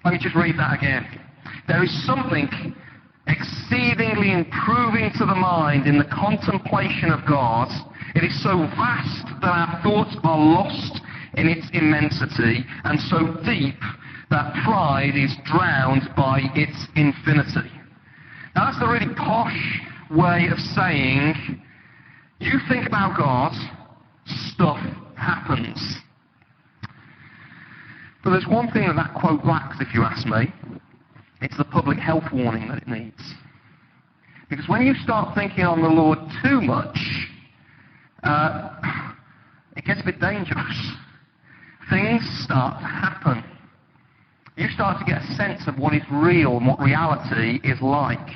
Let me just read that again. There is something exceedingly improving to the mind in the contemplation of God. It is so vast that our thoughts are lost in its immensity, and so deep that pride is drowned by its infinity. Now that's the really posh way of saying, you think about God, stuff happens. But there's one thing that quote lacks, if you ask me. It's the public health warning that it needs. Because when you start thinking on the Lord too much, it gets a bit dangerous. Things start to happen. You start to get a sense of what is real and what reality is like.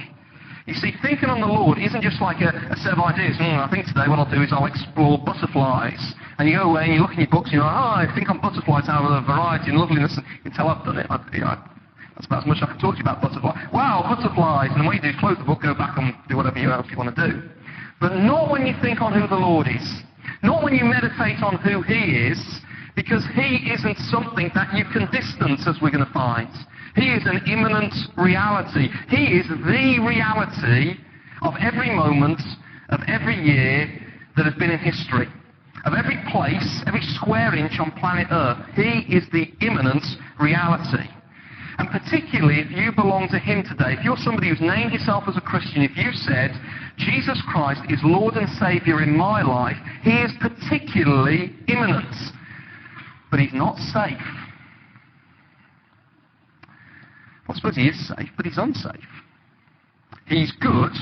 You see, thinking on the Lord isn't just like a set of ideas. I think today what I'll do is I'll explore butterflies. And you go away and you look in your books and you're like, I think on butterflies out of the variety and loveliness. And you can tell I've done it. That's about as much as I can talk to you about butterflies. Wow, butterflies. And what you do is close the book, go back and do whatever else you want to do. But not when you think on who the Lord is. Not when you meditate on who He is. Because He isn't something that you can distance, as we're going to find. He is an immanent reality. He is the reality of every moment, of every year that has been in history. Of every place, every square inch on planet Earth. He is the immanent reality. And particularly if you belong to Him today, if you're somebody who's named yourself as a Christian, if you said, Jesus Christ is Lord and Saviour in my life, He is particularly immanent. But He's not safe. I suppose He is safe, but He's unsafe. He's good,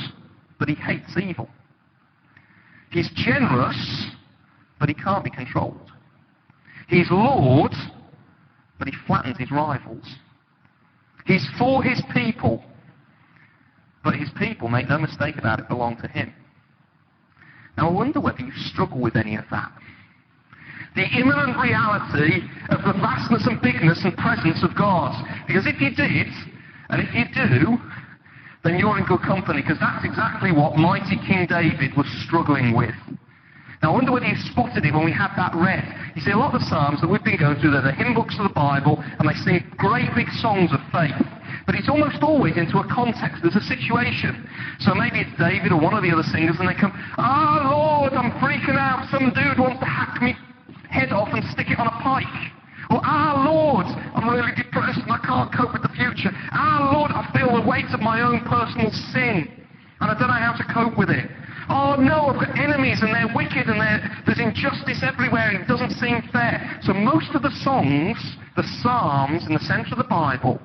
but He hates evil. He's generous, but He can't be controlled. He's Lord, but He flattens His rivals. He's for His people, but His people, make no mistake about it, belong to Him. Now I wonder whether you struggle with any of that. The immanent reality of the vastness and bigness and presence of God. Because if you did, and if you do, then you're in good company, because that's exactly what mighty King David was struggling with. Now I wonder whether you spotted it when we had that read. You see, a lot of the Psalms that we've been going through, they're the hymn books of the Bible, and they sing great big songs of faith. But it's almost always into a context. There's a situation. So maybe it's David or one of the other singers, and they come, Lord, I'm freaking out. Some dude wants to hack me head off and stick it on a pike. Or, Lord, I'm really depressed and I can't cope with the future. Lord, I feel the weight of my own personal sin and I don't know how to cope with it. Oh no, I've got enemies and they're wicked and there's injustice everywhere and it doesn't seem fair. So most of the songs, the Psalms in the centre of the Bible,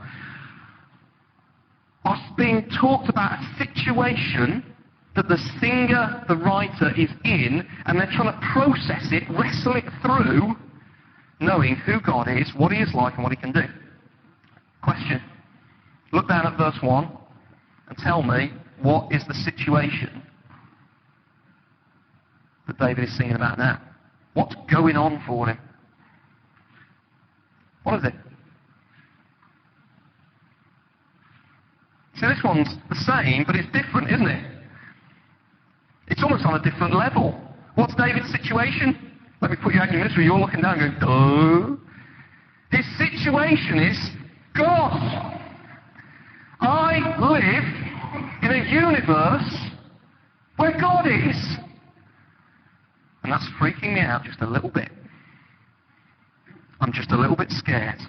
are being talked about a situation that the singer, the writer, is in, and they're trying to process it, wrestle it through, knowing who God is, what He is like, and what He can do. Question. Look down at verse 1 and tell me, what is the situation that David is singing about now? What's going on for him? What is it? See, this one's the same, but it's different, isn't it? It's almost on a different level. What's David's situation? Let me put you out in your misery. You're looking down and going, duh. His situation is, God, I live in a universe where God is. And that's freaking me out just a little bit. I'm just a little bit scared.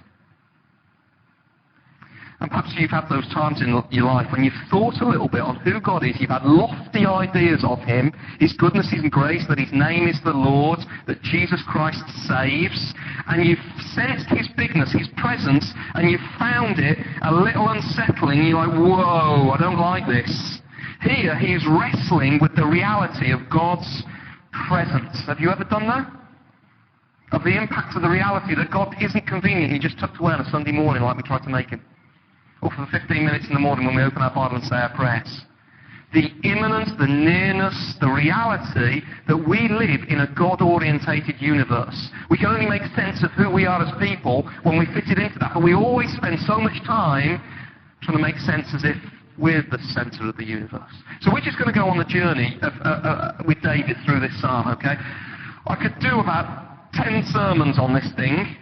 And perhaps you've had those times in your life when you've thought a little bit on who God is. You've had lofty ideas of Him, His goodness, His grace, that His name is the Lord, that Jesus Christ saves. And you've sensed His bigness, His presence, and you've found it a little unsettling. You're like, whoa, I don't like this. Here, He is wrestling with the reality of God's presence. Have you ever done that? Of the impact of the reality that God isn't conveniently just tucked away on a Sunday morning like we try to make Him. Or for the 15 minutes in the morning when we open our Bible and say our prayers. The immanence, the nearness, the reality that we live in a God-orientated universe. We can only make sense of who we are as people when we fit it into that. But we always spend so much time trying to make sense as if we're the centre of the universe. So we're just going to go on the journey with David through this psalm, okay? I could do about 10 sermons on this thing.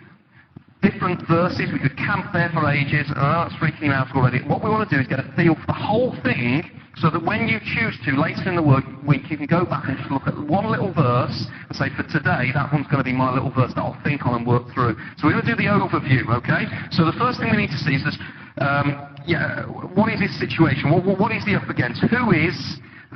different verses. We could camp there for ages. It's freaking out already. What we want to do is get a feel for the whole thing so that when you choose to, later in the week, you can go back and just look at one little verse and say, for today, that one's going to be my little verse that I'll think on and work through. So we're going to do the overview, okay? So the first thing we need to see is this, what is his situation? What is he up against? Who is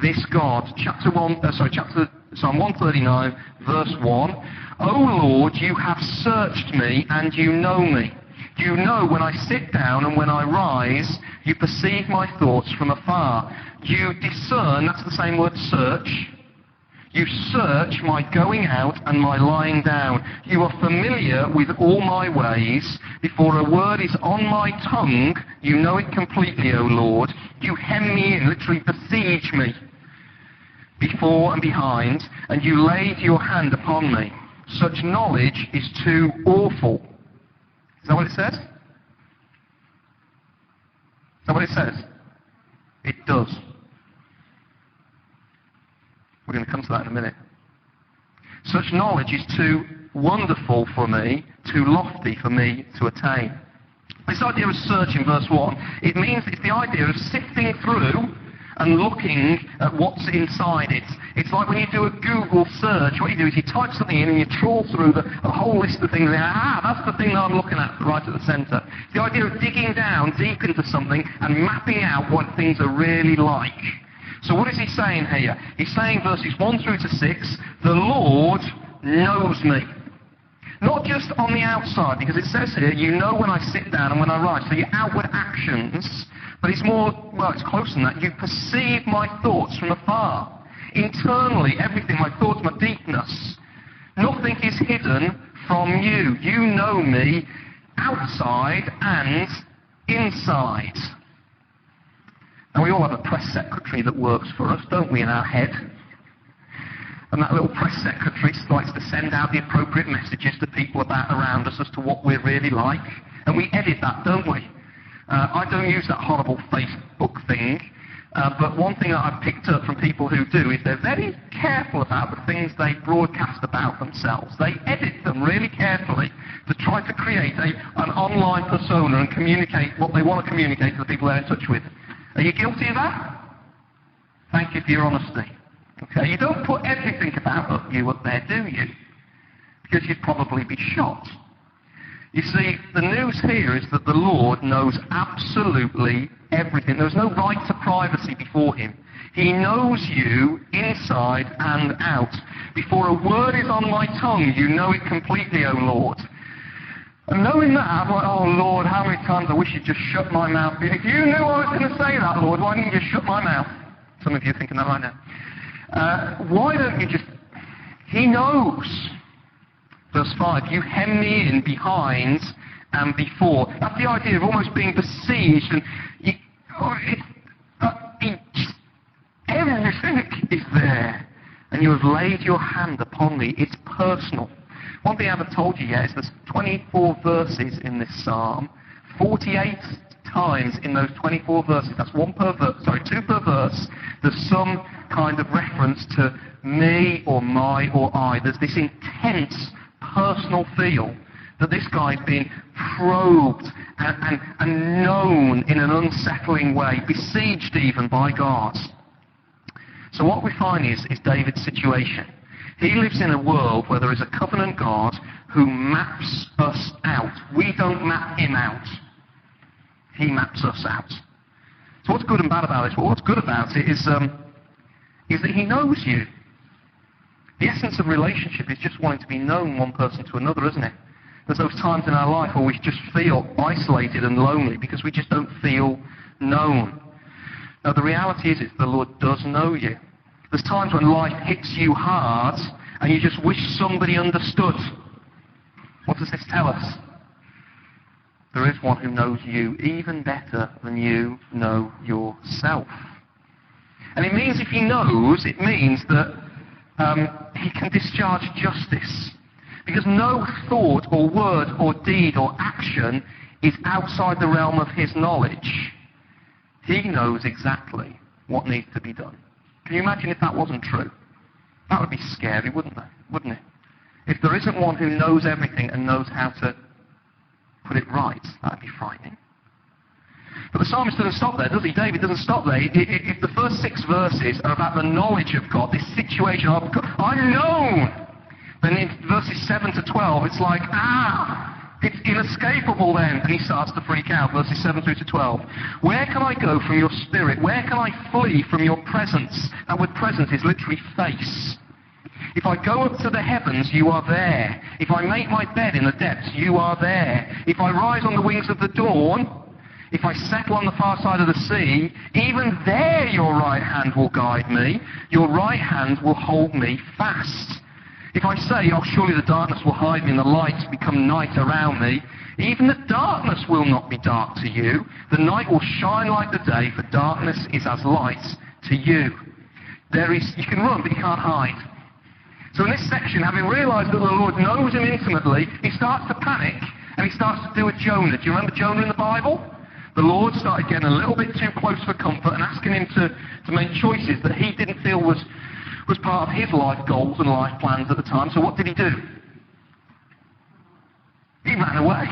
this God? Psalm 139, verse 1. O Lord, you have searched me and you know me. You know when I sit down and when I rise, you perceive my thoughts from afar. You discern, that's the same word, search. You search my going out and my lying down. You are familiar with all my ways. Before a word is on my tongue, you know it completely, O Lord. You hem me in, literally besiege me, before and behind, and you laid your hand upon me. Such knowledge is too awful. Is that what it says? Is that what it says? It does. We're going to come to that in a minute. Such knowledge is too wonderful for me, too lofty for me to attain. This idea of search in verse 1, it means it's the idea of sifting through and looking at what's inside it. It's like when you do a Google search, what you do is you type something in and you trawl through a whole list of things, and that's the thing that I'm looking at right at the centre. It's the idea of digging down deep into something and mapping out what things are really like. So what is he saying here? He's saying verses 1 through to 6, the Lord knows me. Not just on the outside, because it says here, you know when I sit down and when I rise. So your outward actions, but it's more, well, it's closer than that. You perceive my thoughts from afar. Internally, everything, my thoughts, my deepness. Nothing is hidden from you. You know me outside and inside. Now, we all have a press secretary that works for us, don't we, in our head? And that little press secretary likes to send out the appropriate messages to people around us as to what we're really like. And we edit that, don't we? I don't use that horrible Facebook thing. But one thing that I've picked up from people who do is they're very careful about the things they broadcast about themselves. They edit them really carefully to try to create an online persona and communicate what they want to communicate to the people they're in touch with. Are you guilty of that? Thank you for your honesty. Okay, you don't put everything about you up there, do you? Because you'd probably be shot. You see, the news here is that the Lord knows absolutely everything. There's no right to privacy before him. He knows you inside and out. Before a word is on my tongue, you know it completely, O Lord. And knowing that, I'm like, oh Lord, how many times I wish you'd just shut my mouth. If you knew I was going to say that, Lord, why didn't you just shut my mouth? Some of you are thinking that right now. Why don't you just... He knows. Verse 5, you hem me in behind and before. That's the idea of almost being besieged. And everything is there. And you have laid your hand upon me. It's personal. One thing I haven't told you yet is there's 24 verses in this psalm. 48 times in those 24 verses, that's two per verse, there's some kind of reference to me or my or I. There's this intense personal feel that this guy's been probed and known in an unsettling way, besieged even by God. So what we find is David's situation. He lives in a world where there is a covenant God who maps us out. We don't map him out. He maps us out. So what's good and bad about this? Well, what's good about it is that he knows you. The essence of relationship is just wanting to be known one person to another, isn't it? There's those times in our life where we just feel isolated and lonely because we just don't feel known. Now the reality is the Lord does know you. There's times when life hits you hard and you just wish somebody understood. What does this tell us? There is one who knows you even better than you know yourself. And it means if he knows, it means that he can discharge justice. Because no thought or word or deed or action is outside the realm of his knowledge. He knows exactly what needs to be done. Can you imagine if that wasn't true? That would be scary, wouldn't it? If there isn't one who knows everything and knows how to put it right. That'd be frightening. But the psalmist doesn't stop there, does he? David doesn't stop there. If the first 6 verses are about the knowledge of God, this situation of God, I'm known, then in verses 7 to 12, it's like, it's inescapable then. And he starts to freak out, verses 7 through to 12. Where can I go from your spirit? Where can I flee from your presence? That word presence is literally face. If I go up to the heavens, you are there. If I make my bed in the depths, you are there. If I rise on the wings of the dawn, if I settle on the far side of the sea, even there your right hand will guide me. Your right hand will hold me fast. If I say, oh, surely the darkness will hide me and the light become night around me, even the darkness will not be dark to you. The night will shine like the day, for darkness is as light to you. You can run, but you can't hide. So in this section, having realized that the Lord knows him intimately, he starts to panic, and he starts to do a Jonah. Do you remember Jonah in the Bible? The Lord started getting a little bit too close for comfort and asking him to make choices that he didn't feel was part of his life goals and life plans at the time. So what did he do? He ran away.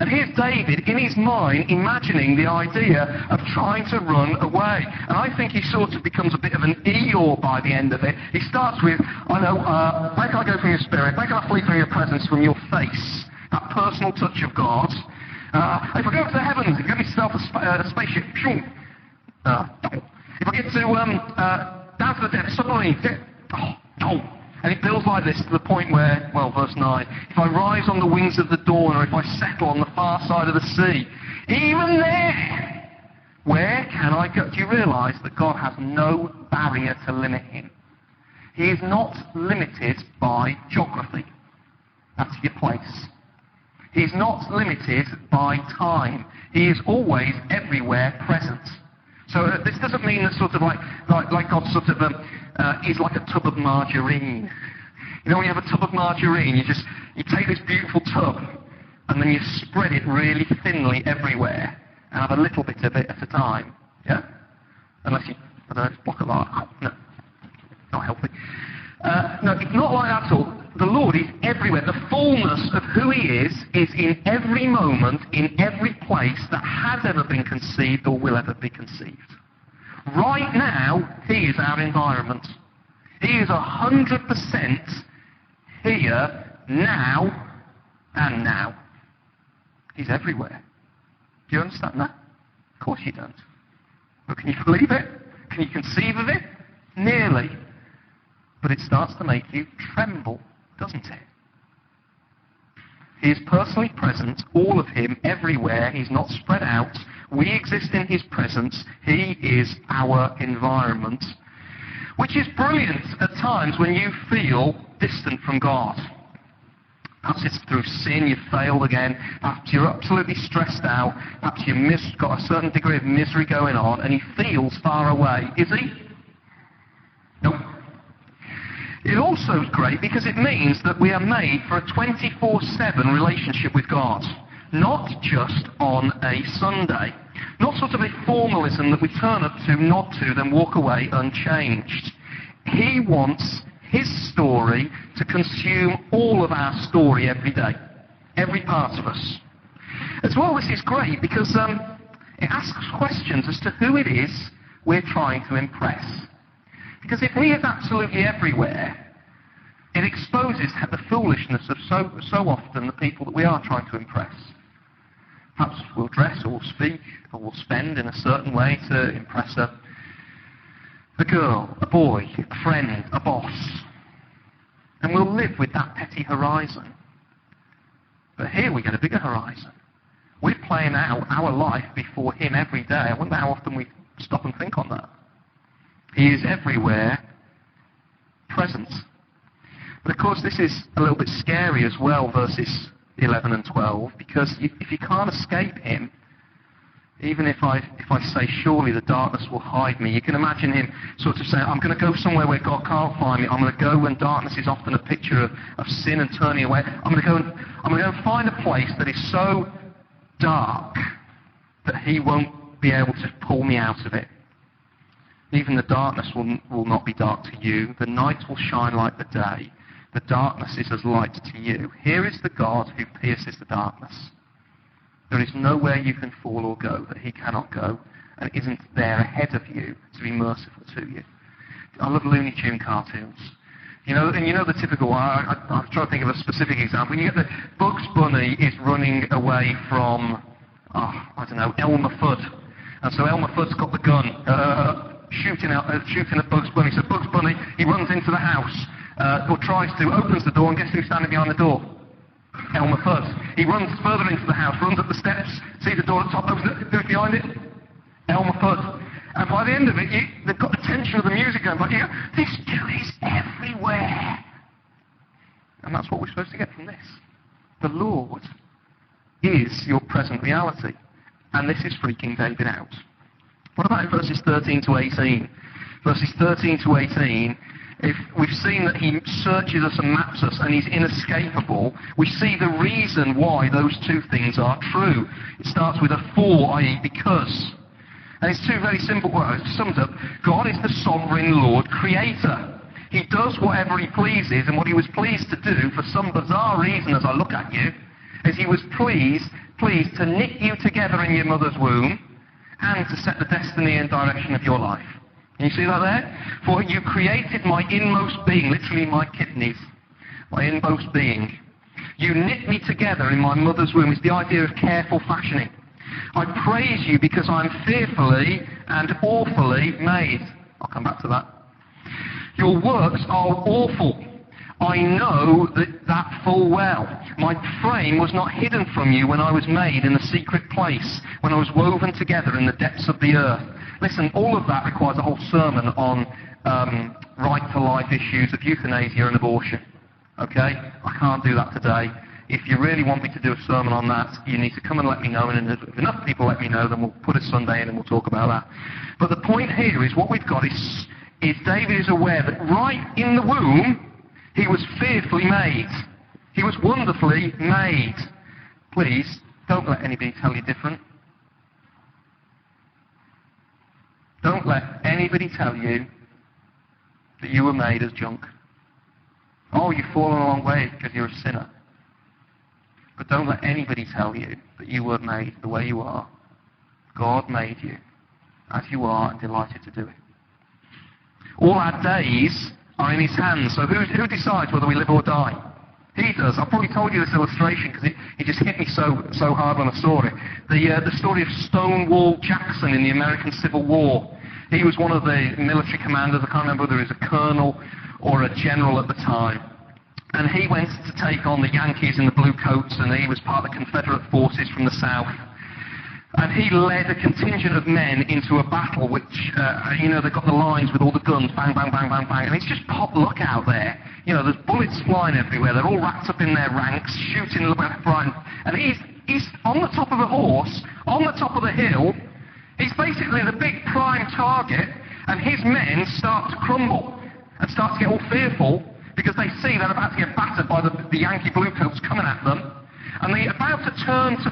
And here's David, in his mind, imagining the idea of trying to run away. And I think he sort of becomes a bit of an Eeyore by the end of it. He starts with, where can I go from your spirit? Where can I flee from your presence, from your face? That personal touch of God. If I go to the heavens, give yourself a spaceship. If I get to down to the depths, submarine. And it builds like this to the point where, verse 9, if I rise on the wings of the dawn, or if I settle on the far side of the sea, even there, where can I go? Do you realize that God has no barrier to limit him? He is not limited by geography. That's your place. He is not limited by time. He is always everywhere present. So this doesn't mean that sort of like God sort of is like a tub of margarine. You know, when you have a tub of margarine, you take this beautiful tub and then you spread it really thinly everywhere and have a little bit of it at a time. Yeah? Unless you, block a lot. No, not healthy. No, it's not like that at all. The Lord is everywhere. The fullness of who he is in every moment, in every place that has ever been conceived or will ever be conceived. Right now, he is our environment. He is 100% here, now, and now. He's everywhere. Do you understand that? Of course you don't. But can you believe it? Can you conceive of it? Nearly. But it starts to make you tremble, doesn't it? He is personally present, all of him, everywhere. He's not spread out. We exist in his presence. He is our environment. Which is brilliant at times when you feel distant from God. Perhaps it's through sin, you've failed again. Perhaps you're absolutely stressed out. Perhaps you've got a certain degree of misery going on, and he feels far away. Is he? No. It also is great because it means that we are made for a 24/7 relationship with God. Not just on a Sunday. Not sort of a formalism that we turn up to, nod to, then walk away unchanged. He wants his story to consume all of our story every day. Every part of us. As well, this is great because it asks questions as to who it is we're trying to impress. Because if he is absolutely everywhere, it exposes the foolishness of so often the people that we are trying to impress. Perhaps we'll dress or we'll speak or we'll spend in a certain way to impress a girl, a boy, a friend, a boss. And we'll live with that petty horizon. But here we get a bigger horizon. We're playing out our life before him every day. I wonder how often we stop and think on that. He is everywhere present. But of course this is a little bit scary as well, verses 11 and 12, because if you can't escape him, even if I say, surely the darkness will hide me, you can imagine him sort of saying, I'm going to go somewhere where God can't find me. I'm going to go when darkness is often a picture of sin and turning away. I'm going to go and find a place that is so dark that he won't be able to pull me out of it. Even the darkness will not be dark to you. The night will shine like the day. The darkness is as light to you. Here is the God who pierces the darkness. There is nowhere you can fall or go that he cannot go, and isn't there ahead of you to be merciful to you. I love Looney Tune cartoons. You know the typical one. I'm trying to think of a specific example. You get the Bugs Bunny is running away from, Elmer Fudd. And so Elmer Fudd's got the gun, shooting at Bugs Bunny. So Bugs Bunny, he runs into the house, or tries to, opens the door, and guess who's standing behind the door? Elmer Fudd. He runs further into the house, runs up the steps, see the door at the top, opens it, who's behind it? Elmer Fudd. And by the end of it, they've got the tension of the music going, but you go, this dude is everywhere. And that's what we're supposed to get from this. The Lord is your present reality. And this is freaking David out. What about in verses 13 to 18? Verses 13 to 18, if we've seen that he searches us and maps us and he's inescapable, we see the reason why those two things are true. It starts with a for, i.e. because. And it's two very simple words. Summed up, God is the sovereign Lord creator. He does whatever he pleases, and what he was pleased to do, for some bizarre reason as I look at you, is he was pleased to knit you together in your mother's womb and to set the destiny and direction of your life. Can you see that there? For you created my inmost being, literally my kidneys, my inmost being. You knit me together in my mother's womb. It's the idea of careful fashioning. I praise you because I'm fearfully and awfully made. I'll come back to that. Your works are awful. I know that full well. My frame was not hidden from you when I was made in a secret place, when I was woven together in the depths of the earth. Listen, all of that requires a whole sermon on right-to-life issues of euthanasia and abortion. Okay? I can't do that today. If you really want me to do a sermon on that, you need to come and let me know, and if enough people let me know, then we'll put a Sunday in and we'll talk about that. But the point here is what we've got is David is aware that right in the womb, he was fearfully made. He was wonderfully made. Please, don't let anybody tell you different. Don't let anybody tell you that you were made as junk. Oh, you've fallen a long way because you're a sinner. But don't let anybody tell you that you were made the way you are. God made you as you are and delighted to do it. All our days are in his hands. So who decides whether we live or die? He does. I've probably told you this illustration because it just hit me so hard when I saw it. The story of Stonewall Jackson in the American Civil War. He was one of the military commanders. I can't remember whether he was a colonel or a general at the time. And he went to take on the Yankees in the blue coats, and he was part of the Confederate forces from the South. And he led a contingent of men into a battle which, they've got the lines with all the guns, bang, bang, bang, bang, bang. And it's just pot luck out there. There's bullets flying everywhere. They're all wrapped up in their ranks, shooting left, right. And he's on the top of a horse, on the top of the hill. He's basically the big prime target, and his men start to crumble and start to get all fearful because they see they're about to get battered by the Yankee bluecoats coming at them. And they're about to turn to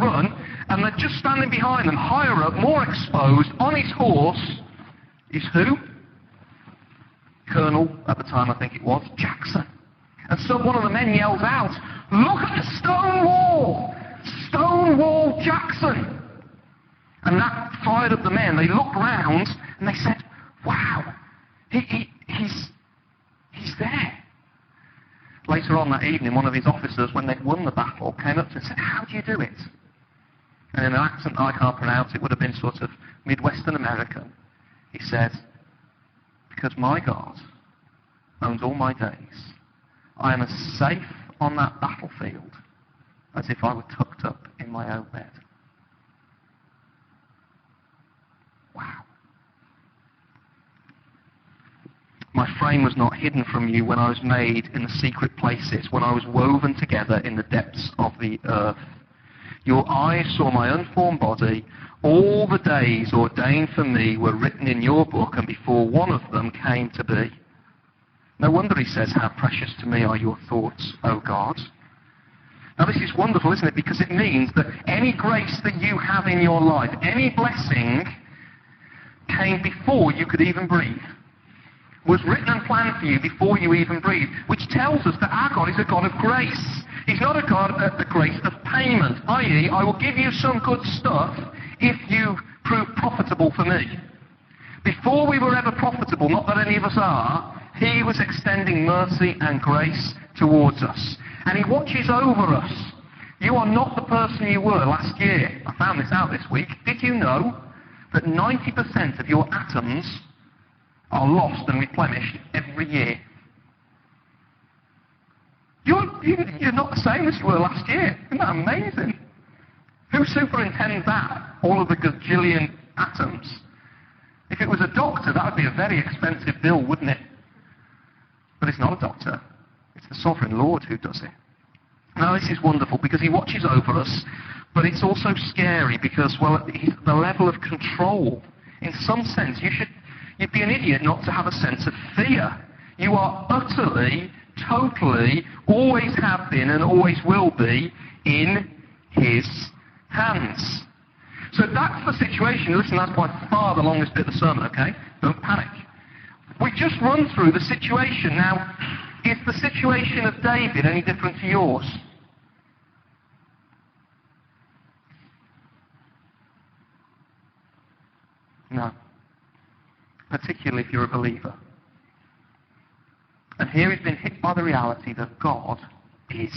run, and they're just standing behind them, higher up, more exposed, on his horse, is who? Colonel, at the time I think it was, Jackson. And so one of the men yells out, "Look at the stone wall! Stonewall Jackson!" And that fired up the men. They looked round, and they said, "Wow, he's there." Later on that evening, one of his officers, when they'd won the battle, came up to him and said, "How do you do it?" And in an accent I can't pronounce, it would have been sort of Midwestern American. He said, "Because my God owns all my days, I am as safe on that battlefield as if I were tucked up in my own bed." Wow. My frame was not hidden from you when I was made in the secret places, when I was woven together in the depths of the earth. Your eyes saw my unformed body. All the days ordained for me were written in your book, and before one of them came to be. No wonder he says, "How precious to me are your thoughts, O God." Now this is wonderful, isn't it? Because it means that any grace that you have in your life, any blessing, came before you could even breathe. Was written and planned for you before you even breathed, which tells us that our God is a God of grace. He's not a God at the grace of payment, i.e., I will give you some good stuff if you prove profitable for me. Before we were ever profitable, not that any of us are, he was extending mercy and grace towards us. And he watches over us. You are not the person you were last year. I found this out this week. Did you know that 90% of your atoms are lost and replenished every year? You're not the same as you were last year. Isn't that amazing? Who superintends that? All of the gajillion atoms. If it was a doctor, that would be a very expensive bill, wouldn't it? But it's not a doctor. It's the sovereign Lord who does it. Now, this is wonderful because he watches over us, but it's also scary because, well, the level of control. In some sense, you'd be an idiot not to have a sense of fear. You are utterly, totally, always have been and always will be in his hands. So that's the situation. Listen, that's by far the longest bit of the sermon, okay? Don't panic. We just run through the situation. Now, is the situation of David any different to yours? No. Particularly if you're a believer. And here he's been hit by the reality that God is.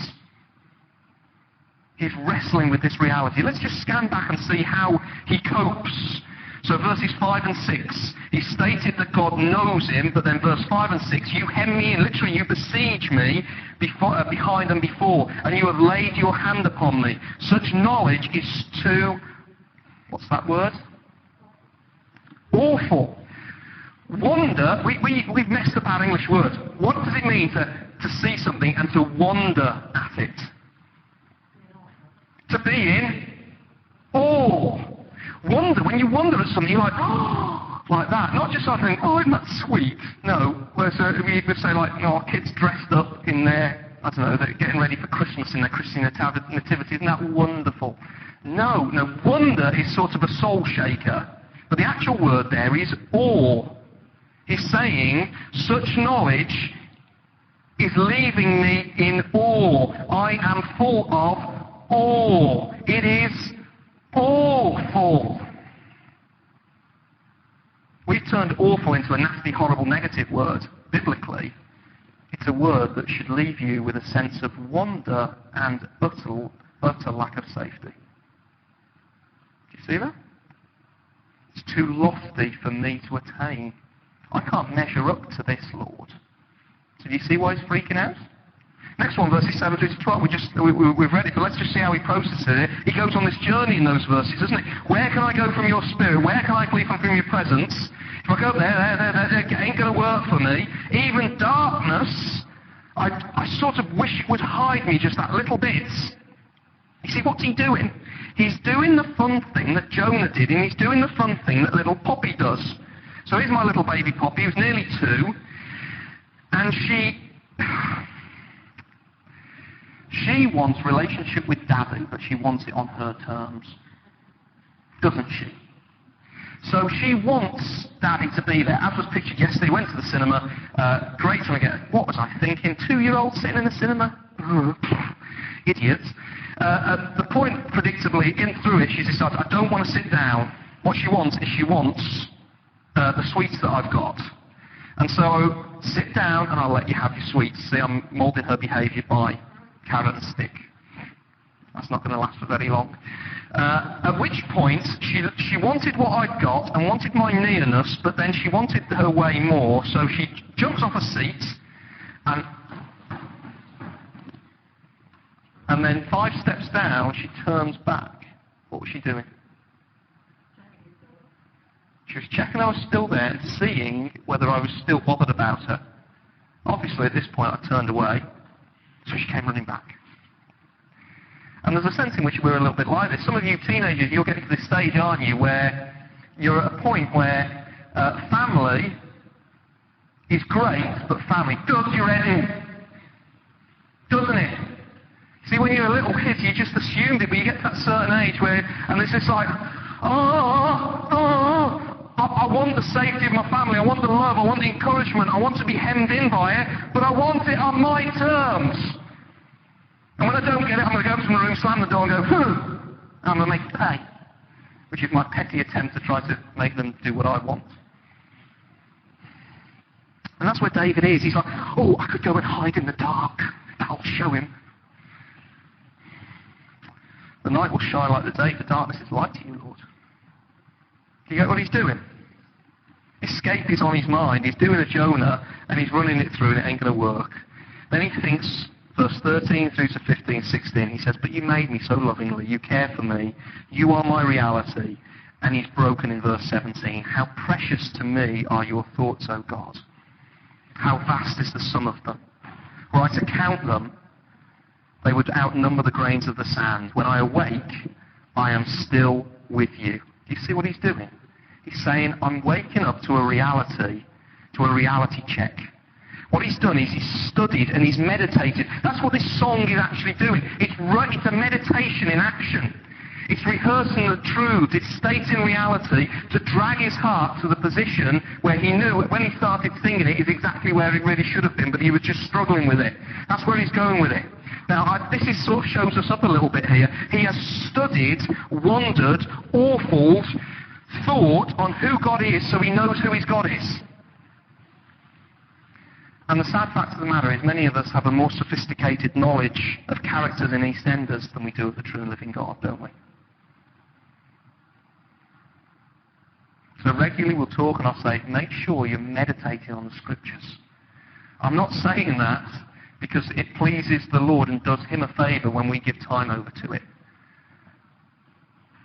He's wrestling with this reality. Let's just scan back and see how he copes. So verses 5 and 6, he stated that God knows him, but then verse 5 and 6, you hem me in, literally you besiege me behind and before, and you have laid your hand upon me. Such knowledge is too, what's that word? Awful. Wonder, we've messed up our English words. What does it mean to see something and to wonder at it? To be in awe. Wonder, when you wonder at something, you're like, oh, like that. Not just like, oh, isn't that sweet? No. Whereas we would say, like, our kids dressed up in their, I don't know, they're getting ready for Christmas in their Christian nativity. Isn't that wonderful? No, wonder is sort of a soul shaker. But the actual word there is awe. He's saying, such knowledge is leaving me in awe. I am full of awe. It is awful. We've turned awful into a nasty, horrible, negative word. Biblically, it's a word that should leave you with a sense of wonder and utter lack of safety. Do you see that? It's too lofty for me to attain. I can't measure up to this, Lord. So do you see why he's freaking out? Next one, verses 7 through to 12. We've read it, but let's just see how he processes it. He goes on this journey in those verses, doesn't he? Where can I go from your spirit? Where can I flee from your presence? If I go there, it ain't going to work for me. Even darkness, I sort of wish it would hide me just that little bit. You see, what's he doing? He's doing the fun thing that Jonah did, and he's doing the fun thing that little Poppy does. So here's my little baby Poppy, who's nearly 2, and she wants relationship with Daddy, but she wants it on her terms, doesn't she? So she wants Daddy to be there. As was pictured yesterday, went to the cinema, great time again. What was I thinking? 2-year-old sitting in the cinema? Idiots. At the point, predictably, through it, she's decided, I don't want to sit down. What she wants is the sweets that I've got. And so, sit down and I'll let you have your sweets. See, I'm moulding her behaviour by carrot and stick. That's not going to last for very long. At which point, she wanted what I'd got and wanted my nearness, but then she wanted her way more, so she jumps off a seat and then 5 steps down, she turns back. What was she doing? She was checking I was still there and seeing whether I was still bothered about her. Obviously, at this point, I turned away, so she came running back. And there's a sense in which we're a little bit like this. Some of you teenagers, you're getting to this stage, aren't you, where you're at a point where family is great, but family does your head in. Doesn't it? See, when you're a little kid, you just assumed it, but you get to that certain age where, and it's just like, I want the safety of my family, I want the love, I want the encouragement, I want to be hemmed in by it, but I want it on my terms. And when I don't get it, I'm going to go up to my room, slam the door and go, and I'm going to make it pay. Which is my petty attempt to try to make them do what I want. And that's where David is. He's like, oh, I could go and hide in the dark. That'll show him. The night will shine like the day, the darkness is light to you, Lord. Do you get what he's doing? Escape is on his mind. He's doing a Jonah, and he's running it through, and it ain't going to work. Then he thinks, verse 13 through to 15, 16, he says, but you made me so lovingly. You care for me. You are my reality. And he's broken in verse 17. How precious to me are your thoughts, O God. How vast is the sum of them. Were I to count them, they would outnumber the grains of the sand. When I awake, I am still with you. Do you see what he's doing? He's saying, I'm waking up to a reality check. What he's done is he's studied and he's meditated. That's what this song is actually doing. It's a meditation in action. It's rehearsing the truth. It's stating reality to drag his heart to the position where he knew when he started singing it is exactly where it really should have been, but he was just struggling with it. That's where he's going with it. Now, this sort of shows us up a little bit here. He has studied, wondered, awfuled, thought on who God is so he knows who his God is. And the sad fact of the matter is many of us have a more sophisticated knowledge of characters in EastEnders than we do of the true and living God, don't we? So regularly we'll talk and I'll say, make sure you're meditating on the Scriptures. I'm not saying that because it pleases the Lord and does him a favour when we give time over to it.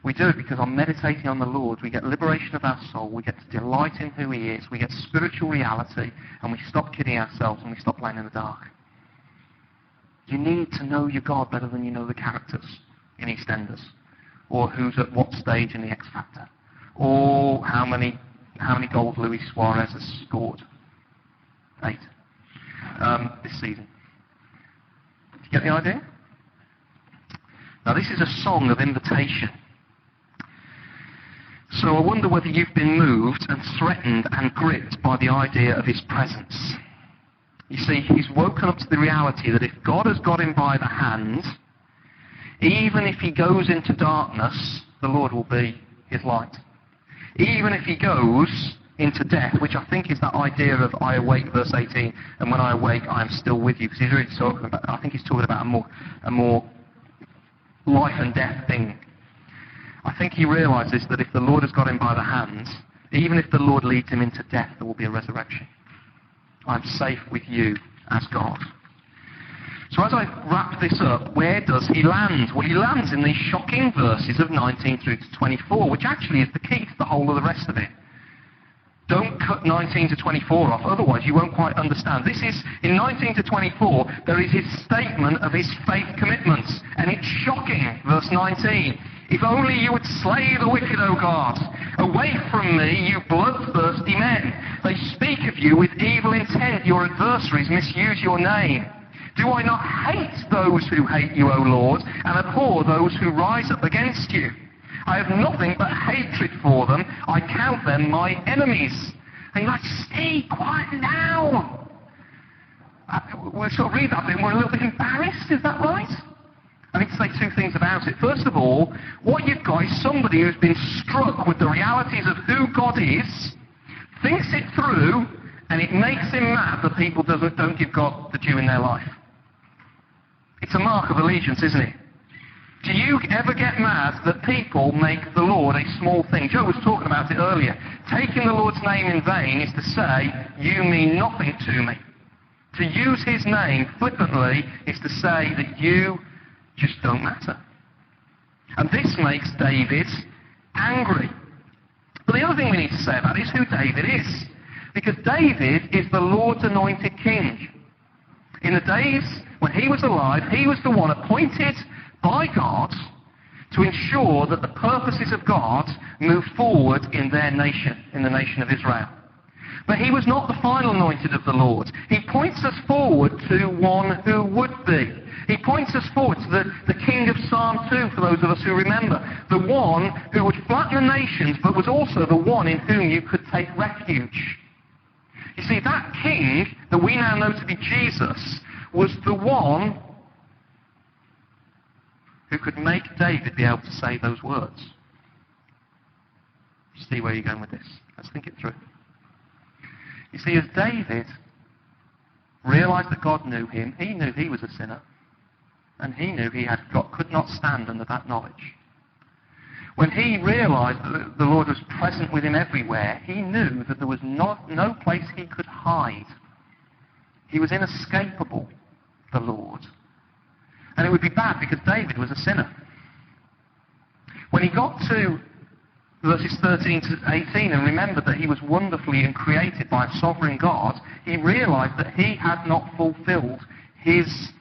We do it because on meditating on the Lord, we get liberation of our soul, we get to delight in who he is, we get spiritual reality, and we stop kidding ourselves and we stop playing in the dark. You need to know your God better than you know the characters in EastEnders, or who's at what stage in the X Factor, or how many goals Luis Suarez has scored. 8. This season. Do you get the idea? Now this is a song of invitation. So I wonder whether you've been moved and threatened and gripped by the idea of his presence. You see, he's woken up to the reality that if God has got him by the hand, even if he goes into darkness, the Lord will be his light. Even if he goes into death, which I think is that idea of I awake, verse 18, and when I awake I am still with you, because he's really talking about, I think he's talking about a more life and death thing. I think he realizes that if the Lord has got him by the hand, even if the Lord leads him into death, there will be a resurrection. I'm safe with you as God. So as I wrap this up, where does he land? Well, he lands in these shocking verses of 19 through to 24, which actually is the key to the whole of the rest of it. Don't cut 19 to 24 off, otherwise you won't quite understand. This is, in 19 to 24, there is his statement of his faith commitments, and it's shocking, verse 19. If only you would slay the wicked, O God. Away from me, you bloodthirsty men. They speak of you with evil intent. Your adversaries misuse your name. Do I not hate those who hate you, O Lord, and abhor those who rise up against you? I have nothing but hatred for them. I count them my enemies. And you're like, stay quiet now. We'll sort of read that bit and we're a little bit embarrassed. Is that right? I need to say two things about it. First of all, what you've got is somebody who's been struck with the realities of who God is, thinks it through, and it makes him mad that people don't give God the due in their life. It's a mark of allegiance, isn't it? Do you ever get mad that people make the Lord a small thing? Joe was talking about it earlier. Taking the Lord's name in vain is to say, you mean nothing to me. To use his name flippantly is to say that you just don't matter. And this makes David angry. But the other thing we need to say about it is who David is. Because David is the Lord's anointed king. In the days when he was alive, he was the one appointed by God to ensure that the purposes of God moved forward in their nation, in the nation of Israel. But he was not the final anointed of the Lord. He points us forward to one who would be. He points us forward to the king of Psalm 2, for those of us who remember. The one who would flatten the nations, but was also the one in whom you could take refuge. You see, that king that we now know to be Jesus was the one who could make David be able to say those words? You see where you're going with this? Let's think it through. You see, as David realized that God knew him, he knew he was a sinner, and he knew could not stand under that knowledge. When he realized that the Lord was present with him everywhere, he knew that there was no place he could hide. He was inescapable, the Lord. And it would be bad because David was a sinner. When he got to verses 13 to 18 and remembered that he was wonderfully created by a sovereign God, he realized that he had not fulfilled his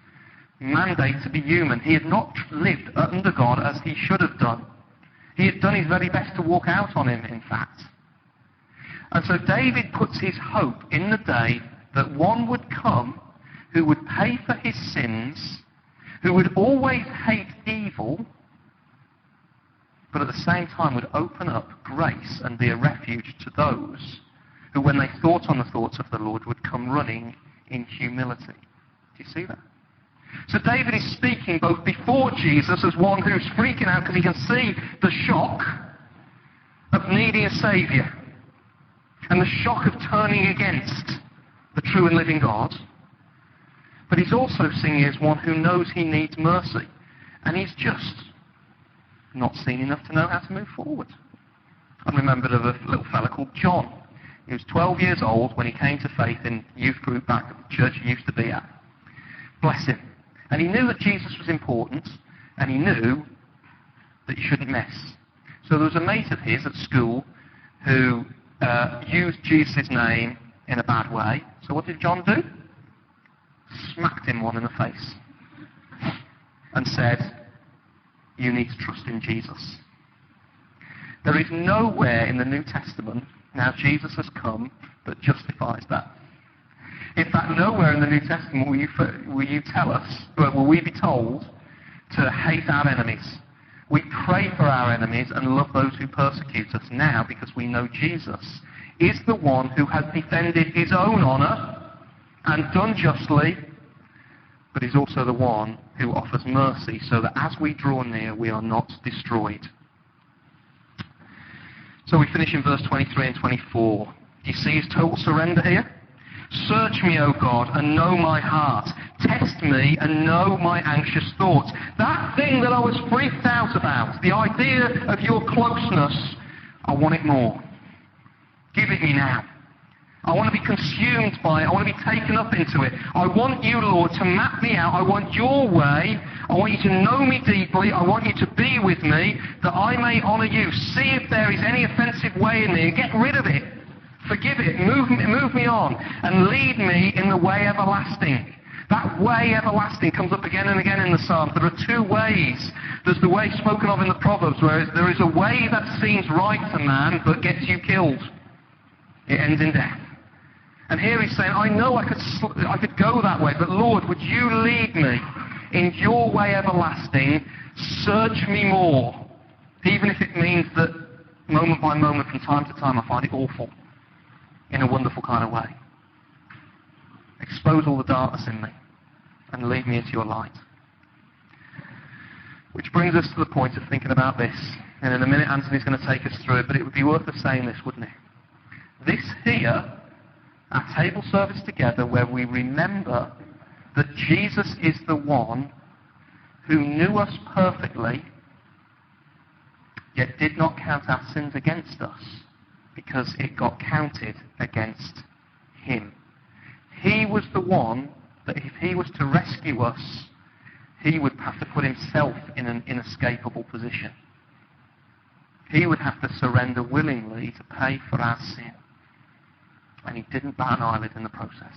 mandate to be human. He had not lived under God as he should have done. He had done his very best to walk out on him, in fact. And so David puts his hope in the day that one would come who would pay for his sins, who would always hate evil, but at the same time would open up grace and be a refuge to those who, when they thought on the thoughts of the Lord, would come running in humility. Do you see that? So David is speaking both before Jesus as one who's freaking out because he can see the shock of needing a saviour and the shock of turning against the true and living God. But he's also singing as one who knows he needs mercy, and he's just not seen enough to know how to move forward. I'm remembered of a little fella called John. He was 12 years old when he came to faith in youth group back at the church he used to be at. Bless him. And he knew that Jesus was important, and he knew that you shouldn't mess. So there was a mate of his at school who used Jesus' name in a bad way. So what did John do? Smacked him one in the face and said, "You need to trust in Jesus." There is nowhere in the New Testament, now Jesus has come, that justifies that. In fact, nowhere in the New Testament will you tell us, will we be told to hate our enemies. We pray for our enemies and love those who persecute us now because we know Jesus is the one who has defended his own honour and done justly, but is also the one who offers mercy so that as we draw near, we are not destroyed. So we finish in verse 23 and 24. Do you see his total surrender here? Search me, O God, and know my heart. Test me and know my anxious thoughts. That thing that I was freaked out about, the idea of your closeness, I want it more. Give it me now. I want to be consumed by it. I want to be taken up into it. I want you, Lord, to map me out. I want your way. I want you to know me deeply. I want you to be with me that I may honour you. See if there is any offensive way in me and get rid of it. Forgive it. Move me on and lead me in the way everlasting. That way everlasting comes up again and again in the Psalms. There are two ways. There's the way spoken of in the Proverbs, where there is a way that seems right to man but gets you killed. It ends in death. And here he's saying, I know I could go that way, but Lord, would you lead me in your way everlasting? Search me more. Even if it means that moment by moment, from time to time, I find it awful in a wonderful kind of way. Expose all the darkness in me and lead me into your light. Which brings us to the point of thinking about this. And in a minute, Anthony's going to take us through it, but it would be worth us saying this, wouldn't it? This here, our table service together, where we remember that Jesus is the one who knew us perfectly, yet did not count our sins against us, because it got counted against him. He was the one that if he was to rescue us, he would have to put himself in an inescapable position. He would have to surrender willingly to pay for our sin. And he didn't bat an eyelid in the process.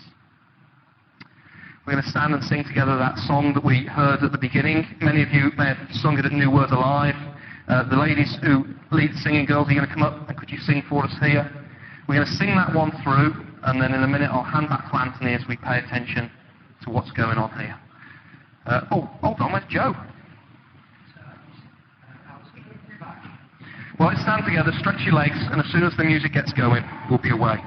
We're going to stand and sing together that song that we heard at the beginning. Many of you may have sung it at New Word Alive. The ladies who lead the singing girls are going to come up, and could you sing for us here? We're going to sing that one through, and then in a minute I'll hand back to Anthony as we pay attention to what's going on here. Hold on, where's Joe? Well, let's stand together, stretch your legs, and as soon as the music gets going, we'll be away.